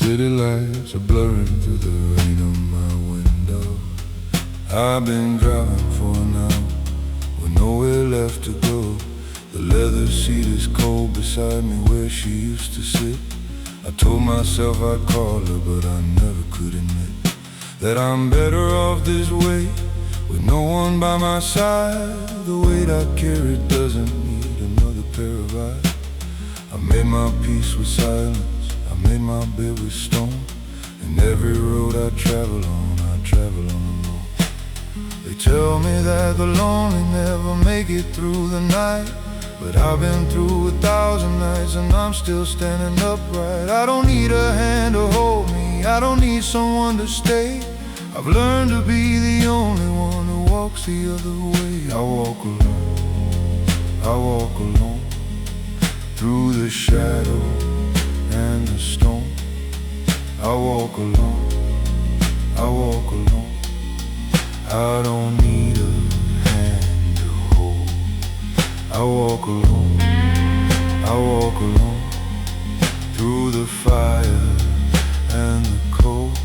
city lights are blurring through the rain on my window. I've been driving for an hour with nowhere left to go. The leather seat is cold beside me where she used to sit. I told myself I'd call her, but I never could admit that I'm better off this way, with no one by my side. The weight I carry doesn't need another pair of eyes. I made my peace with silence, I made my bed with stone. And every road I travel on alone. They tell me that the lonely never make it through the night, but I've been through 1,000 nights and I'm still standing upright. I don't need a hand to hold me, I don't need someone to stay. I've learned to be the only one who walks the other way. I walk alone, through the shadow and the stone. I walk alone, I don't need a hand to hold. I walk alone, through the fire and the cold.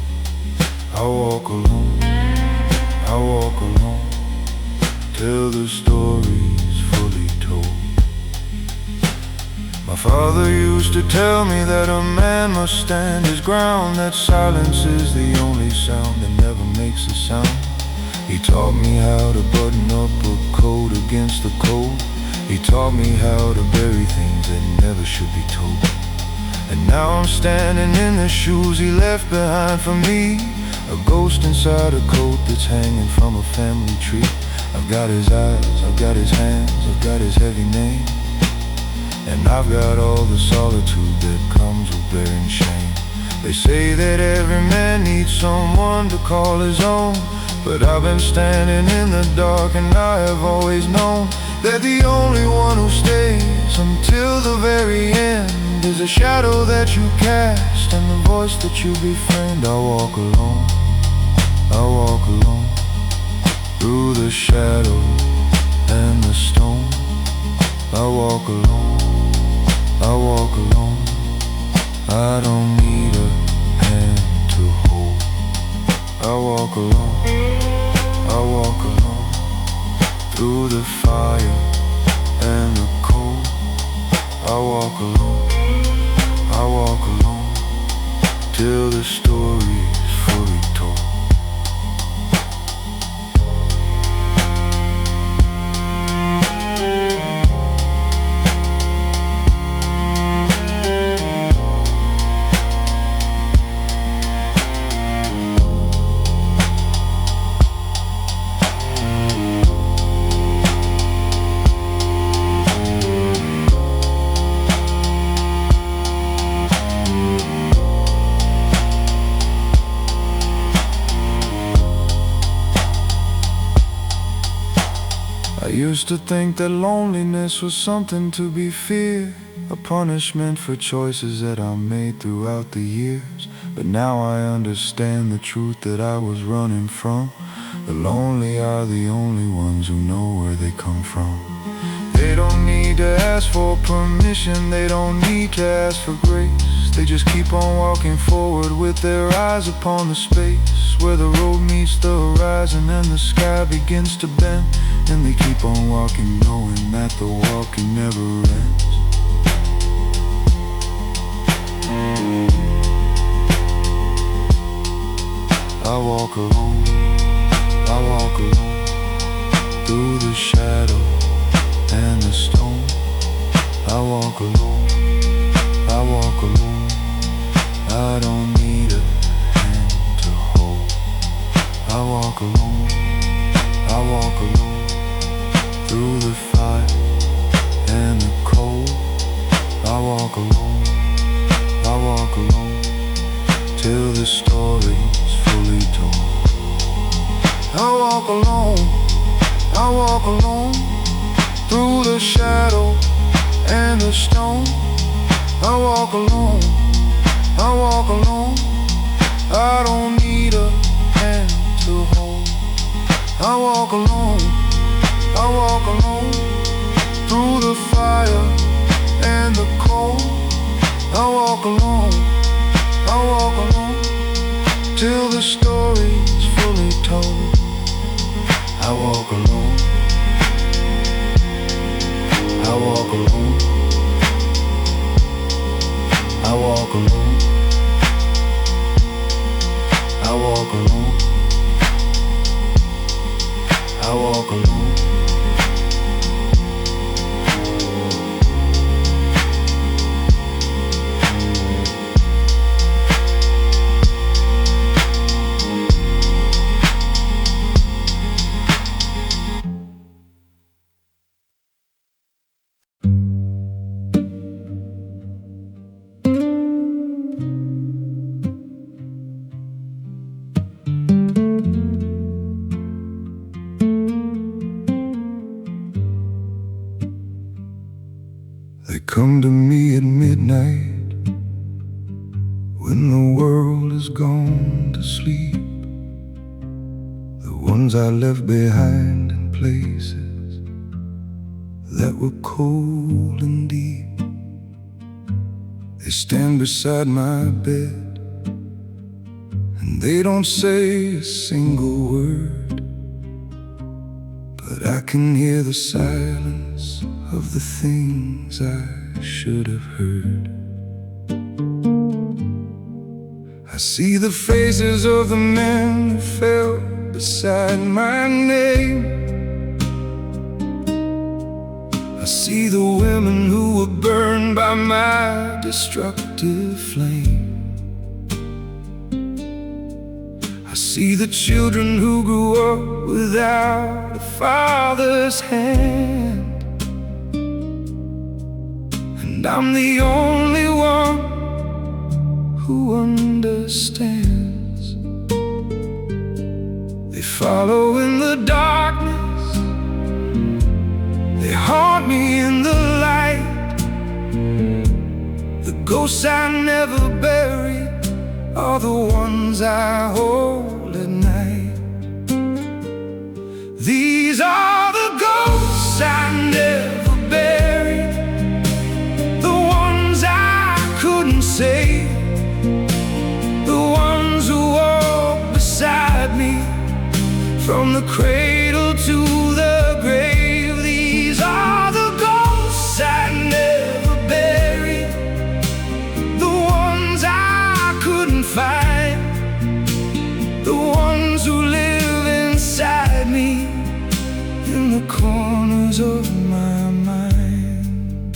I walk alone, till the story's fully told. My father used to tell me that a man must stand his ground, that silence is the only sound that never makes a sound. He taught me how to button up a coat against the cold. He taught me how to bury things that never should be told. And now I'm standing in the shoes he left behind for me, a ghost inside a coat that's hanging from a family tree. I've got his eyes, I've got his hands, I've got his heavy name, and I've got all the solitude that comes with bearing shame. They say that every man needs someone to call his own, but I've been standing in the dark and I have always known that the only one who stays until the very end is a shadow that you cast and the voice that you befriend. I walk alone, through the shadow and the stone. I walk alone, I don't need a hand to hold. I walk alone, through the fire and the cold. I walk alone, till the story's fully told. I used to think that loneliness was something to be feared, a punishment for choices that I made throughout the years. But now I understand the truth that I was running from. The lonely are the only ones who know where they come from. They don't need to ask for permission, they don't need to ask for grace. They just keep on walking forward with their eyes upon the space where the road meets the horizon and the sky begins to bend. And they keep on walking, knowing that the walking never ends. I walk alone, through the shadow and the stone. I walk alone, I don't need a hand to hold. I walk alone, through the fire and the cold. I walk alone, till the story's fully told. I walk alone, through the shadow and the stone. I walk alone, I don't need a hand to hold. I walk alone, through the fire and the cold. I walk alone, I walk alone. I walk alone. I walk alone. I walk alone. I walk alone. They come to me at midnight when the world has gone to sleep. The ones I left behind in places that were cold and deep. They stand beside my bed and they don't say a single word, but I can hear the silence of the things I should have heard. I see the faces of the men who fell beside my name. I see the women who were burned by my destructive flame. I see the children who grew up without a father's hand. And I'm the only one who understands. They follow in the darkness, they haunt me in the light. The ghosts I never buried are the ones I hold at night. These are the ghosts I never buried, the ones I couldn't save, the ones who walk beside me from the cradle to the grave. These are the ghosts I never buried, the ones I couldn't find, the ones who live inside me in the corners of my mind.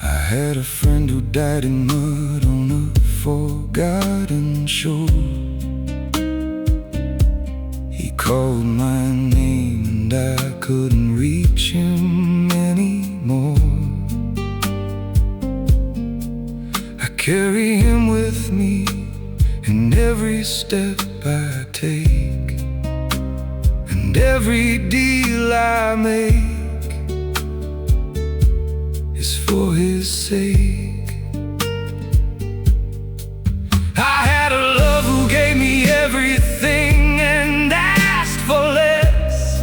I had a friend who died in mud on a forgotten shore. He called my name and I couldn't reach him anymore. I carry him with me in every step I take, and every deal I make is for his sake. I had a love who gave me everything and asked for less.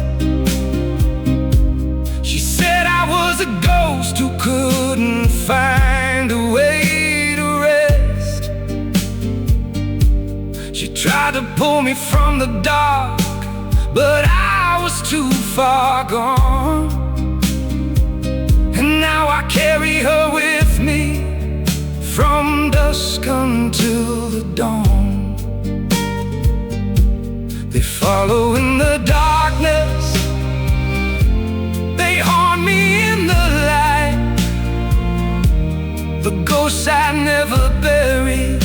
She said I was a ghost who couldn't find a way to rest. She tried to pull me from the dark, but I was too far gone. And now I carry her with me from dusk until the dawn. They follow in the darkness, they haunt me in the light. The ghosts I never bury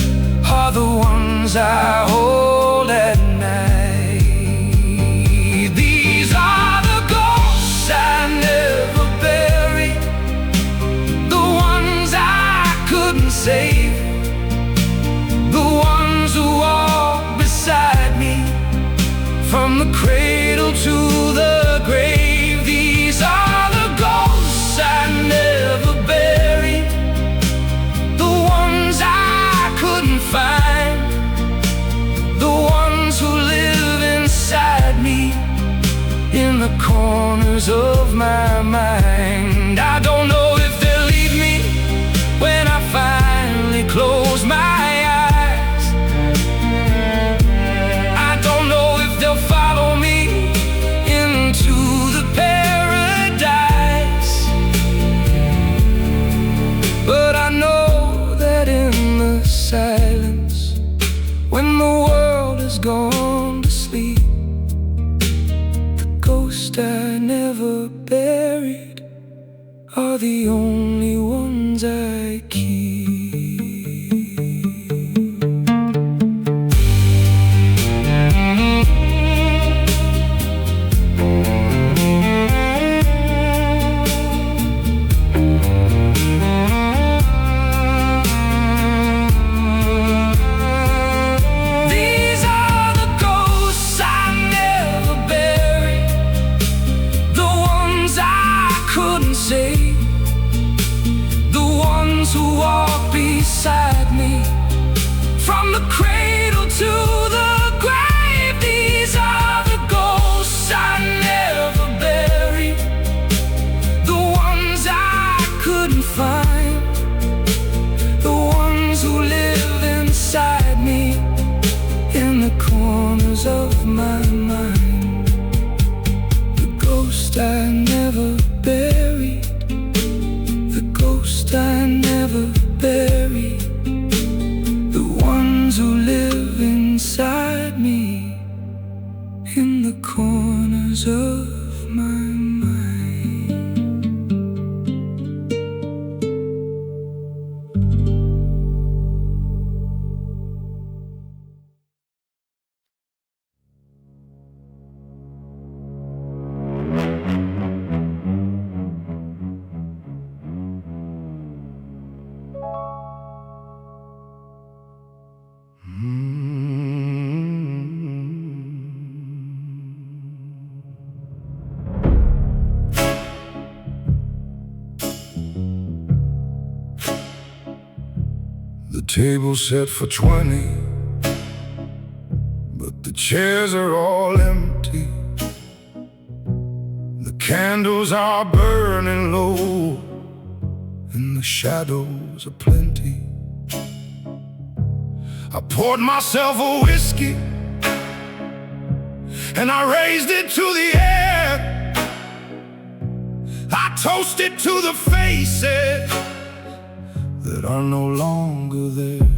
are the ones I hold at night. These are the ghosts I never bury, the ones I couldn't save, the ones who walk beside me from the cradle to the grave. These are the ghosts I never buried, the ones I couldn't find, the ones who live inside me in the corners of my mind. I don't know if they'll leave me when I finally close my eyes. I don't know if they'll follow are the only ones I keep. Who walk beside me from the cradle to the grave. These are the ghosts I never buried, the ones I couldn't find, the ones who live inside me in the corners of my mind. The ghost I never buried, the ghost I never buried, the ones who live inside me in the corners of my mind. The table's set for 20, but the chairs are all empty. The candles are burning low, and the shadows are plenty. I poured myself a whiskey, and I raised it to the air. I toasted to the faces that are no longer there.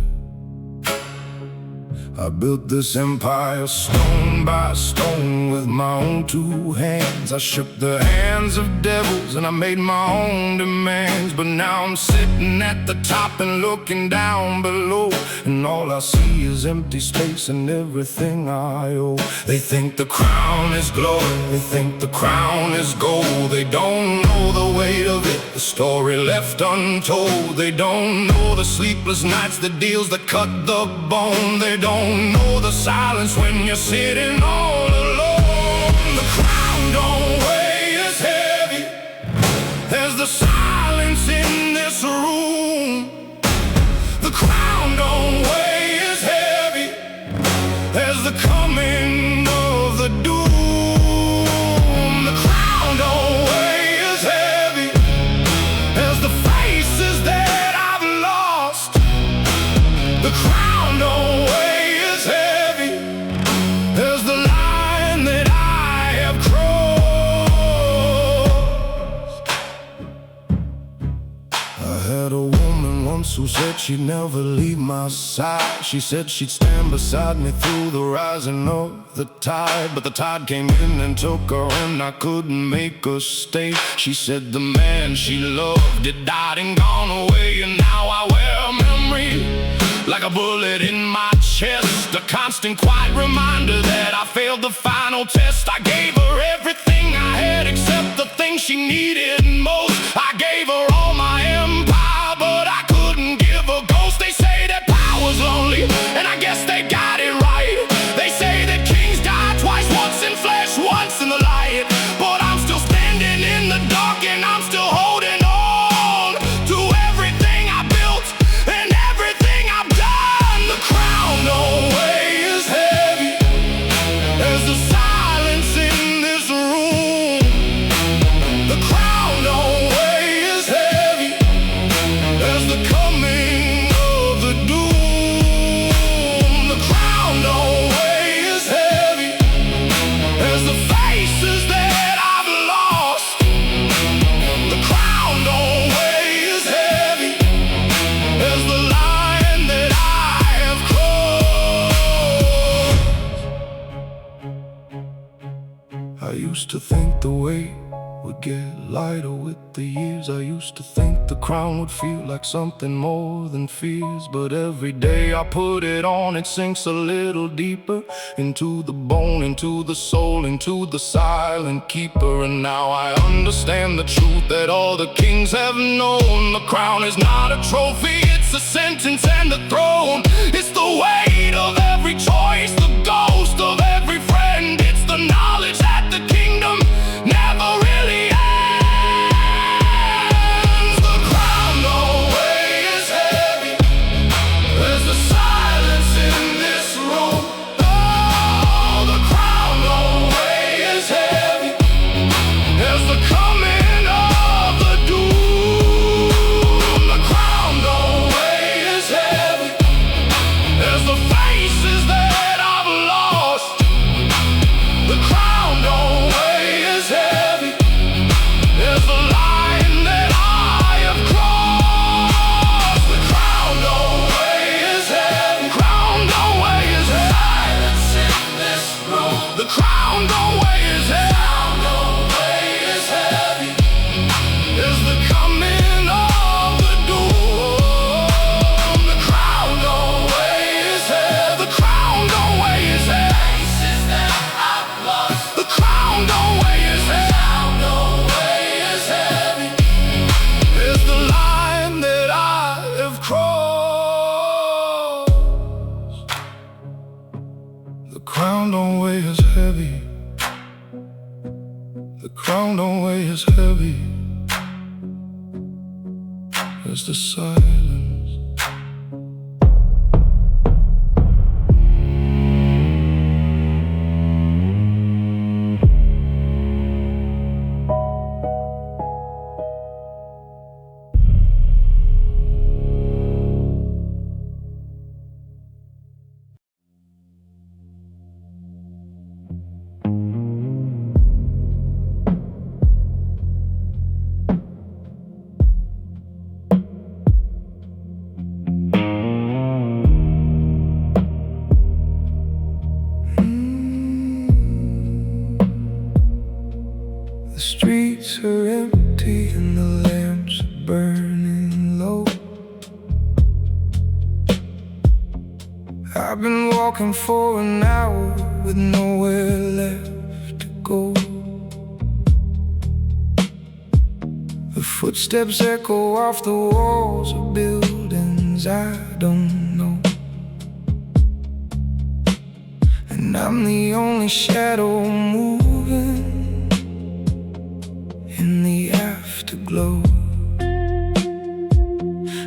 I built this empire stone by stone with my own two hands. I shook the hands of devils and I made my own demands. But now I'm sitting at the top and looking down below, and all I see is empty space and everything I owe. They think the crown is glory, they think the crown is gold. They don't know the weight of it, the story left untold. They don't know the sleepless nights, the deals that cut the bone. They don't know the silence when you're sitting all alone. The crown don't weigh as heavy as the silence in this room. The crown don't weigh as heavy as the coming of the doom. The crown don't weigh as heavy as the faces that I've lost. The crown don't weigh as the line that I have crossed. I had a woman once who said she'd never leave my side. She said she'd stand beside me through the rising of the tide. But the tide came in and took her, and I couldn't make her stay. She said the man she loved had died and gone away, and now I wear a memory like a bullet in my chest, a constant quiet reminder that I failed the final test. I gave her everything I had except the thing she needed most. I gave her all my empire, but I couldn't give a ghost. They say that power's lonely, and I guess they got it right. They say that kings die twice, once in flesh, once in the light. But I'm still standing in the dark, and I'm still holding on to everything I built and everything I've done. The crown don't weigh as heavy as the silence in this room. The crown don't weigh as heavy as the coming of the doom. The crown don't weigh as heavy as the faces that I've lost. The crown don't weigh as heavy as the line that I have crossed. I used to think the weight would get lighter with the years. I used to think the crown would feel like something more than fears, but every day I put it on, it sinks a little deeper into the bone, into the soul, into the silent keeper. And now I understand the truth that all the kings have known. The crown is not a trophy, it's a sentence, and the throne is the weight of every choice, the ghost of every friend. It's the knowledge that the kingdom never really ends. The crown, no way, is heavy. There's a silence in this room. Oh, the crown, no way, is heavy. There's the coming of the doom. The crown, no way, is heavy. There's the faces that I've lost. The crown, no way, is heavy. There's the line that I have crossed. The crown, no way, is heavy. Crown, no way, is heavy. Silence in this room. The crown, no way, is heavy. Crown, no way, is heavy. There's the coming of the doom. The crown, no way, is heavy. The crown, no way, is heavy. Faces that I've lost. The crown, no way, is heavy. Crown, no way, is heavy. There's the line that I have crossed. The crown don't weigh as heavy. The crown don't weigh as heavy as the silence. The streets are empty and the lamps are burning low. I've been walking for an hour with nowhere left to go. The footsteps echo off the walls of buildings I don't know, and I'm the only shadow moving in the afterglow.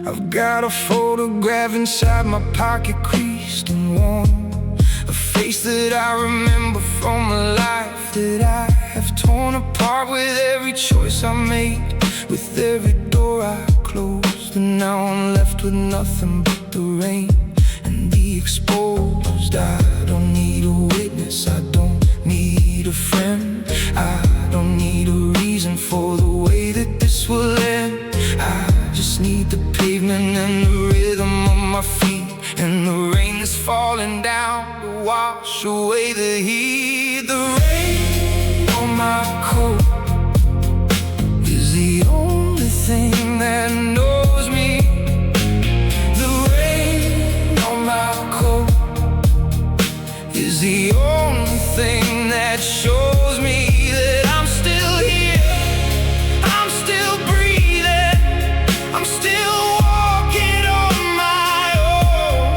I've got a photograph inside my pocket, creased and worn, a face that I remember from a life that I have torn apart with every choice I made, with every door I closed. And now I'm left with nothing but the rain and the exposed. I don't need a witness, I don't need a friend, I don't need a reason for the way that this will end. I just need the pavement and the rhythm of my feet, and the rain that's falling down to wash away the heat. The rain on my coat is the only thing that knows me. The rain on my coat is the only thing that shows me that I'm still here, I'm still breathing, I'm still walking on my own.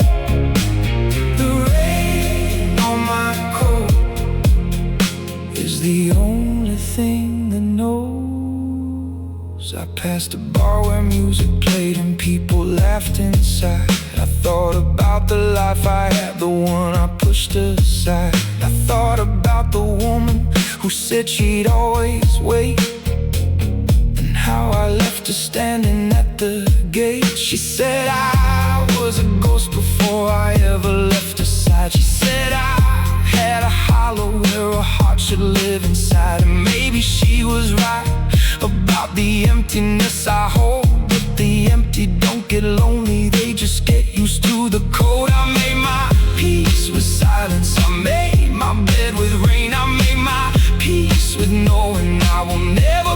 The rain on my coat is the only thing that knows. I passed a bar where music played and people laughed inside. I thought about the life I had, the one I pushed aside. I thought about the woman who said she'd always wait, and how I left her standing at the gate. She said I was a ghost before I ever left her side. She said I had a hollow where a heart should live inside. And maybe she was right about the emptiness I hold, but the empty don't get lonely, they just get used to the cold. I made my peace with silence, I made my bed with rain, I made my peace with knowing I will never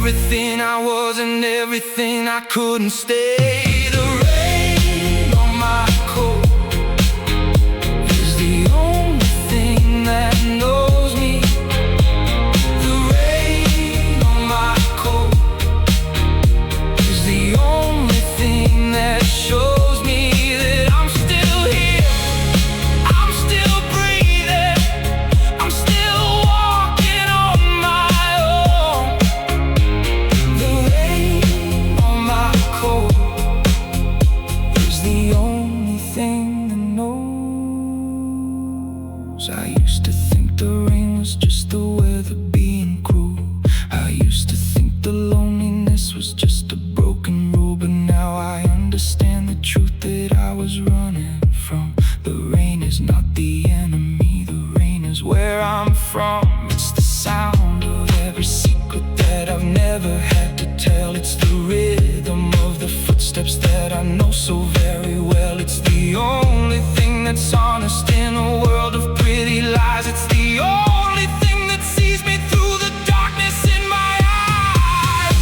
everything I was and everything I couldn't stay. The rain on my coat is the only thing that knows me. The rain on my coat is the only thing that shows me that I'm still here, I'm still breathing, I'm still walking on my own. The rain on my coat is the only thing that knows. I used to think the rain was just the weather being cruel. I used to think the loneliness was just a broken rule. But now I understand the truth that I was running from. The rain is not the enemy, the rain is where I'm from. It's the sound of every secret that I've never had to tell. It's the rhythm of the footsteps that I know so very well. It's the only thing that's honest in a world of pretty lies. It's the only thing that sees me through the darkness in my eyes.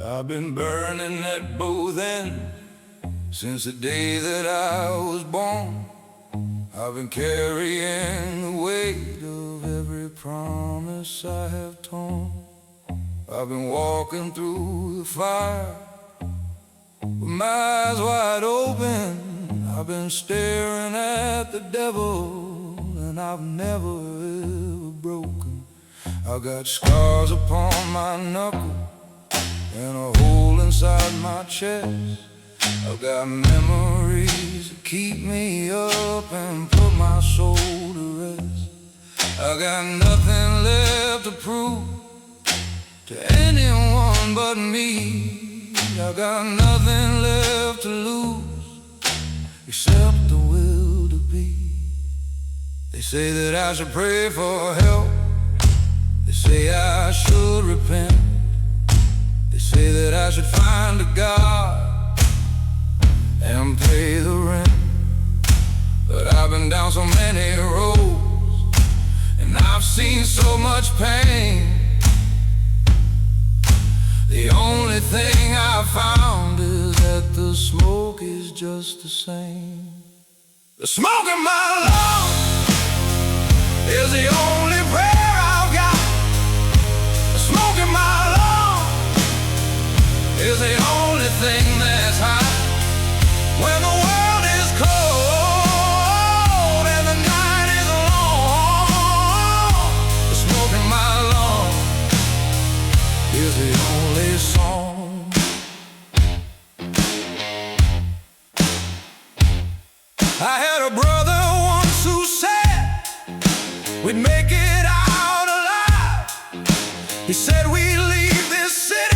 I've been burning at both ends since the day that I was born. I've been carrying the weight of every promise I have torn. I've been walking through the fire with my eyes wide open. I've been staring at the devil, and I've never ever broken. I got scars upon my knuckles and a hole inside my chest. I've got memories that keep me up and put my soul to rest. I got nothing left to prove to anyone but me. I got nothing left to lose except the will to be. They say that I should pray for help. They say I should repent. They say that I should find a God and pay the rent. But I've been down so many roads, and I've seen so much pain. The only thing I've found is that the smoke is just the same. The smoke in my lungs is the only prayer I've got. The smoke in my is the only thing that's hot when the world is cold and the night is long. The smoke in my lung is the only song. I had a brother once who said we'd make it out alive. He said we'd leave this city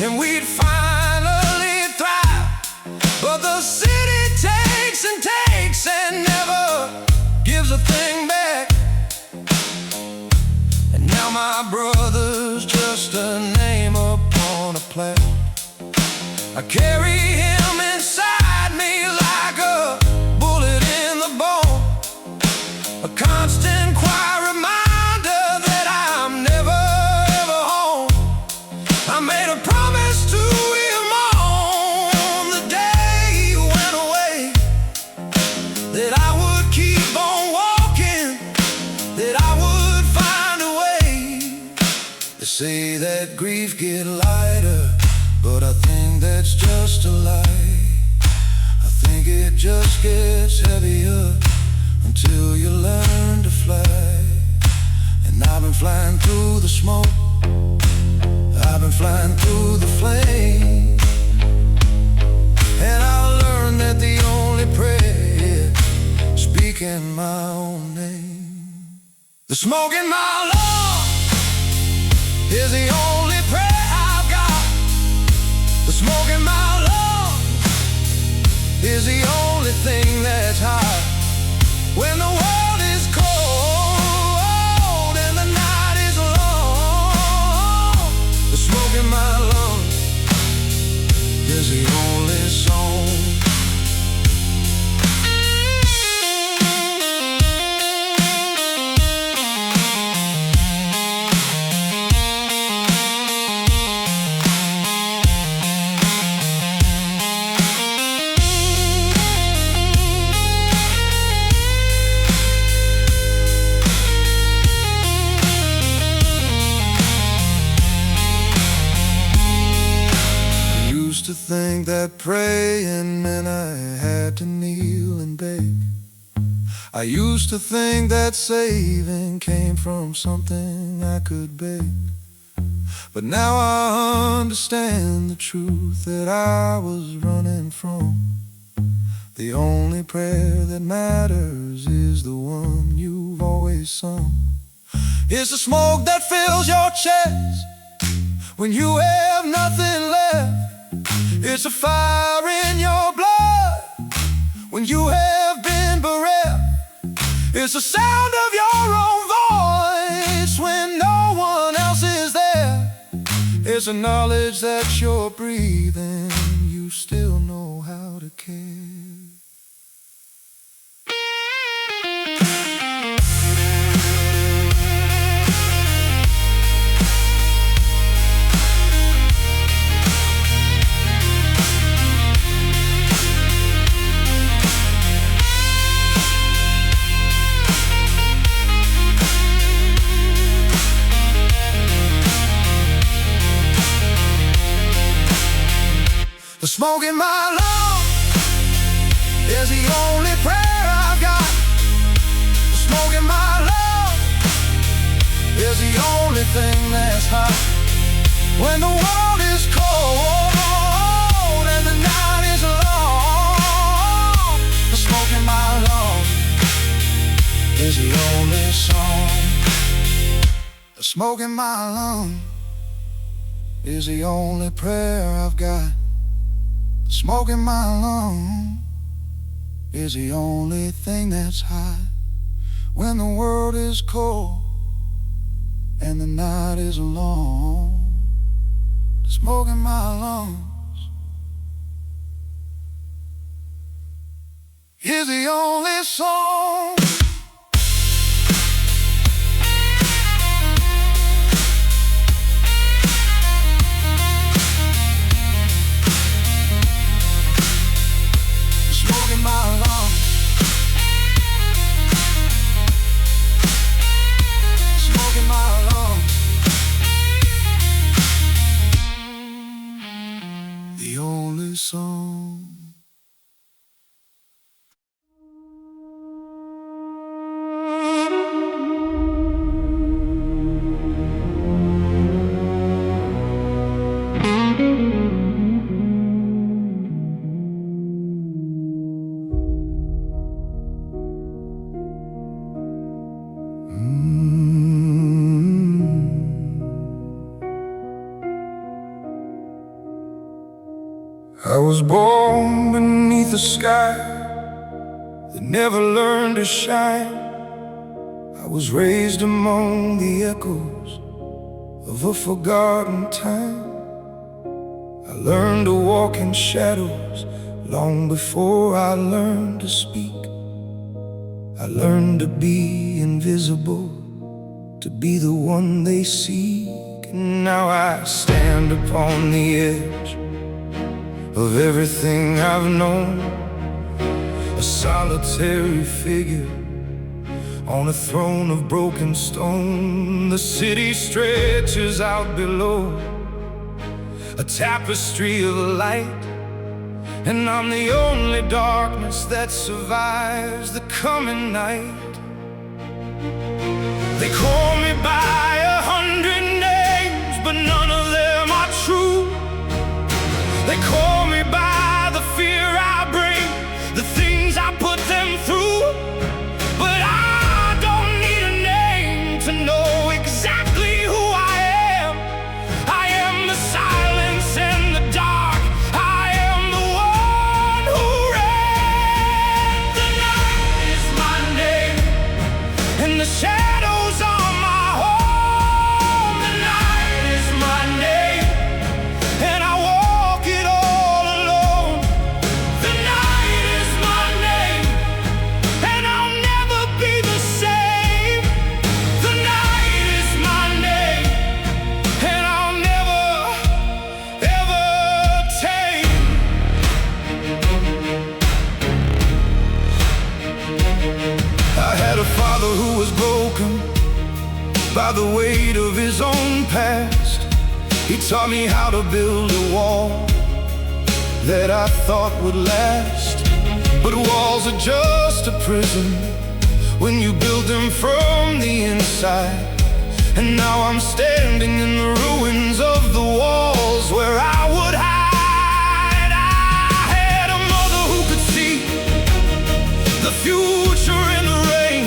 and we'd finally thrive. But the city takes and takes and never gives a thing back. And now my brother's just a name upon a plaque. I carry him inside me like a bullet in the bone, a constant quiet reminder that I'm never ever home. I made a promise to him on the day he went away, that I would keep on walking, that I would find a way. They say that grief get lighter, but I think that's just a lie. I think it just gets heavier until you learn to fly. And I've been flying through the smoke, I've been flying through the flame, and I learned that the only prayer is speaking my own name. The smoke in my lungs is the only prayer I've got. The smoke in my lungs is the only thing that's hot when the world is cold and the night is long. The smoke in my lungs is the only song. To think that praying meant I had to kneel and beg. I used to think that saving came from something I could beg. But now I understand the truth that I was running from. The only prayer that matters is the one you've always sung. It's the smoke that fills your chest when you have nothing left. It's a fire in your blood when you have been bereft. It's the sound of your own voice when no one else is there. It's the knowledge that you're breathing, you still know how to care. The smoke in my lungs is the only prayer I've got. The smoke in my lungs is the only thing that's hot when the world is cold and the night is long. The smoke in my lungs is the only song. The smoke in my lungs is the only prayer I've got. Smoke in my lungs is the only thing that's hot when the world is cold and the night is long. The smoke in my lungs is the only song. born beneath a sky that never learned to shine. I was raised among the echoes of a forgotten time. I learned to walk in shadows long before I learned to speak. I learned to be invisible, to be the one they seek. And now I stand upon the edge of everything I've known, a solitary figure on a throne of broken stone. The city stretches out below, a tapestry of light, and I'm the only darkness that survives the coming night. They call me by 100 names, but none of them are true. They call me by the fear I bring, the things I put them through. But I don't need a name to know exactly who I am. I am the silence and the dark. I am the one who ran. The night is my name, and the shadows are my home. The night is my name, and I walk it all alone. The night is my name, and I'll never be the same. The night is my name, and I'll never, ever tame. I had a father who was broken by the weight of his own past. He taught me how to build a wall that I thought would last. But walls are just a prison when you build them from the inside. And now I'm standing in the ruins of the walls where I would hide. I had a mother who could see the future in the rain.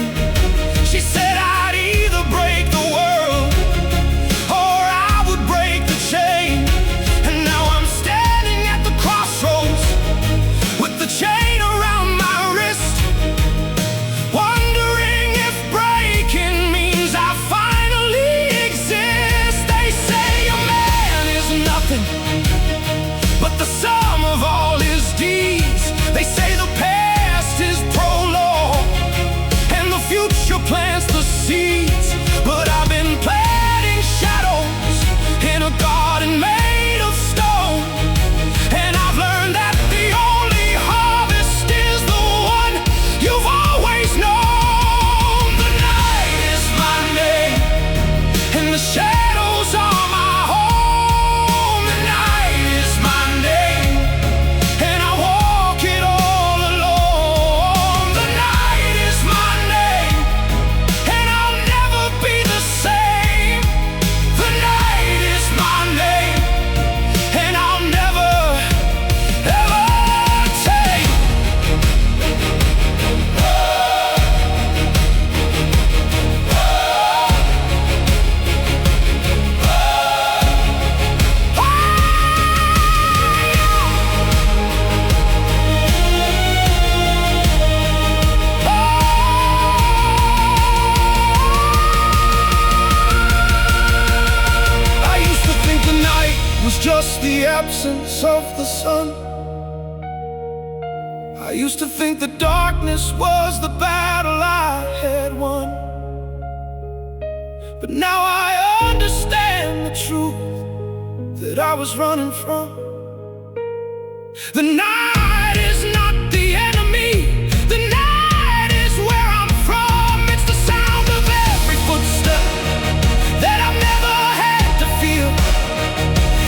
She said I'd either break the world or I would break the chain. And now I'm standing at the crossroads with the chain around my wrist, wondering if breaking means I finally exist. They say a man is nothing but the sum of all his deeds. They say the past is prologue and the future plants the seeds. But I've been planting shadows in a garden made of stone, and I've learned that the only harvest is the one you've always known. The night is my name, and the shadows are my home. The night is my name, and I walk it all alone. The night is my name, and I'll never be the same. The night is my name, and I'll never, ever take. I used to think the night was just the absence of the sun. I used to think the darkness was the battle I had won. But now I understand the truth that I was running from. The night is not the enemy. The night is where I'm from. It's the sound of every footstep that I've never had to feel.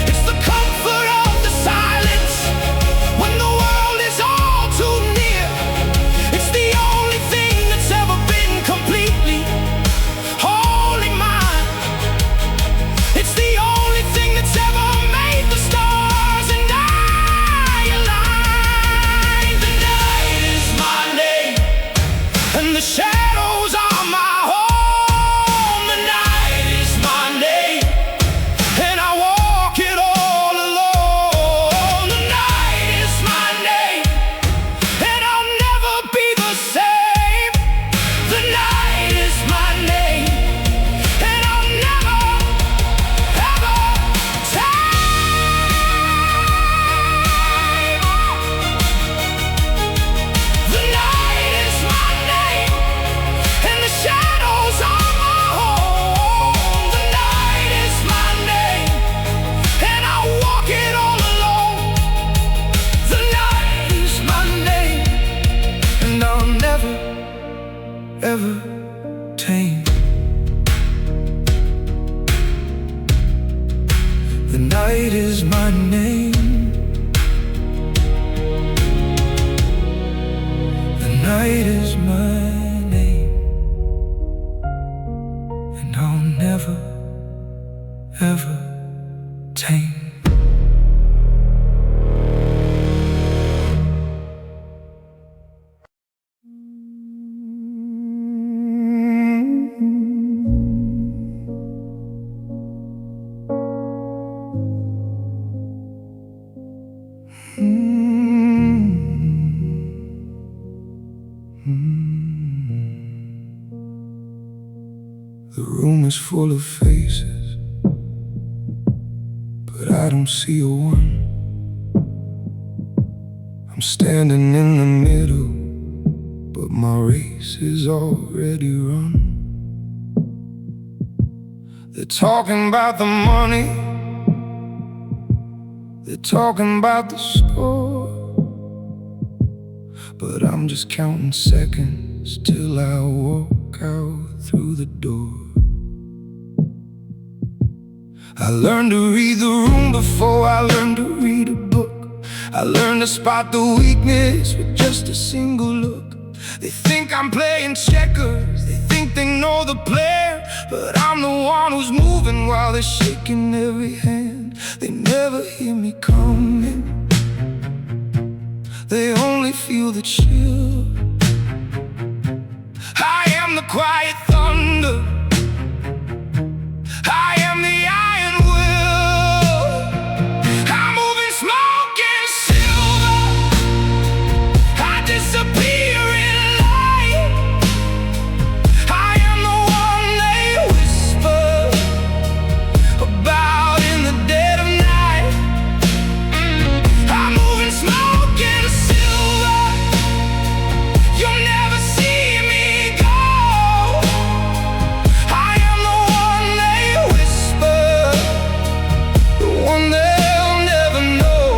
It's the comfort of the silence when the world is all too near. It's the only thing that's ever been completely wholly mine. It's the only thing that's ever made the stars and I align. is full of faces, but I don't see a one. I'm standing in the middle, but my race is already run. They're talking about the money, they're talking about the score, but I'm just counting seconds till I walk out through the door. I learned to read the room before I learned to read a book. I learned to spot the weakness with just a single look. They think I'm playing checkers, they think they know the plan, but I'm the one who's moving while they're shaking every hand. They never hear me coming, they only feel the chill. I am the quiet thunder, I am the iron will. I'm moving smoke and silver, I disappear in light. I am the one they whisper about in the dead of night. I'm moving smoke and silver, you'll never see me go. I am the one they whisper, the one they'll never know.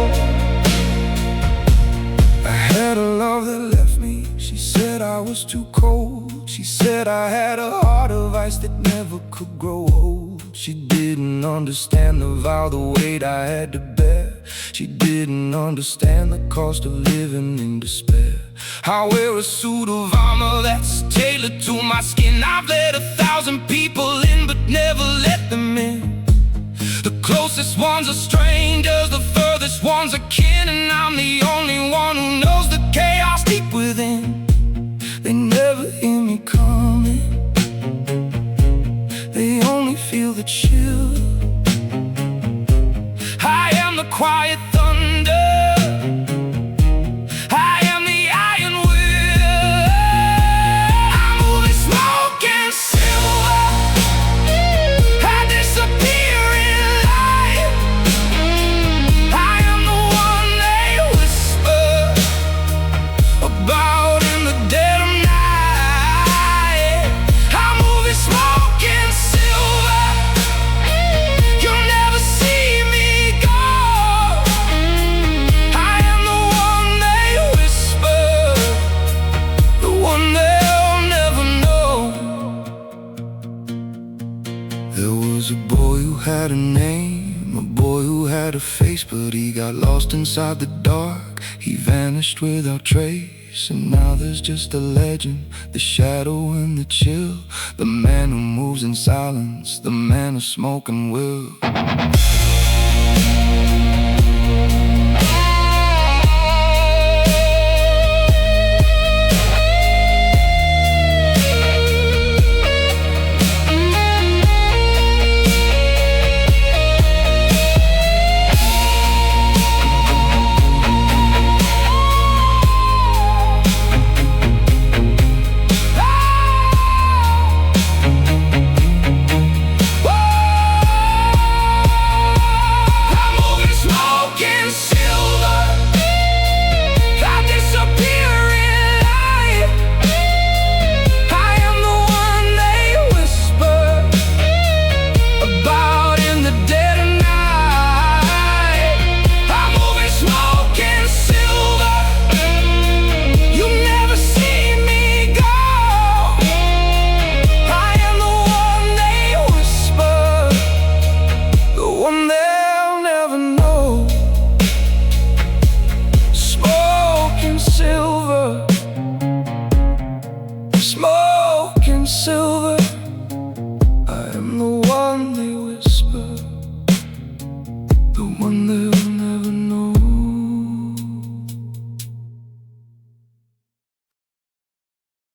I had a love that left me, she said I was too cold. She said I had a heart of ice that never could grow old. She didn't understand the vow, the weight I had to bear. She didn't understand the cost of living in despair. I wear a suit of armor that's tailored to my skin. I've let 1,000 people in, but never let them in. The closest ones are strangers, the furthest ones are kin, and I'm the only one who knows the chaos deep within. They never hear me coming, they only feel the chill. I am the quiet thunder, I am the iron will. I'm moving smoke and silver, I disappear in light. I am the one they whisper about in the dead of night. I'm moving smoke and silver, you'll never see me go. I am the one they whisper, the one they'll never know. There was a boy who had a name, a boy who had a face, but he got lost inside the dark. He vanished without trace, and now there's just a legend, the shadow and the chill. The man who moves in silence, the man of smoke and will. Smoke and silver, I am the one they whisper, the one they'll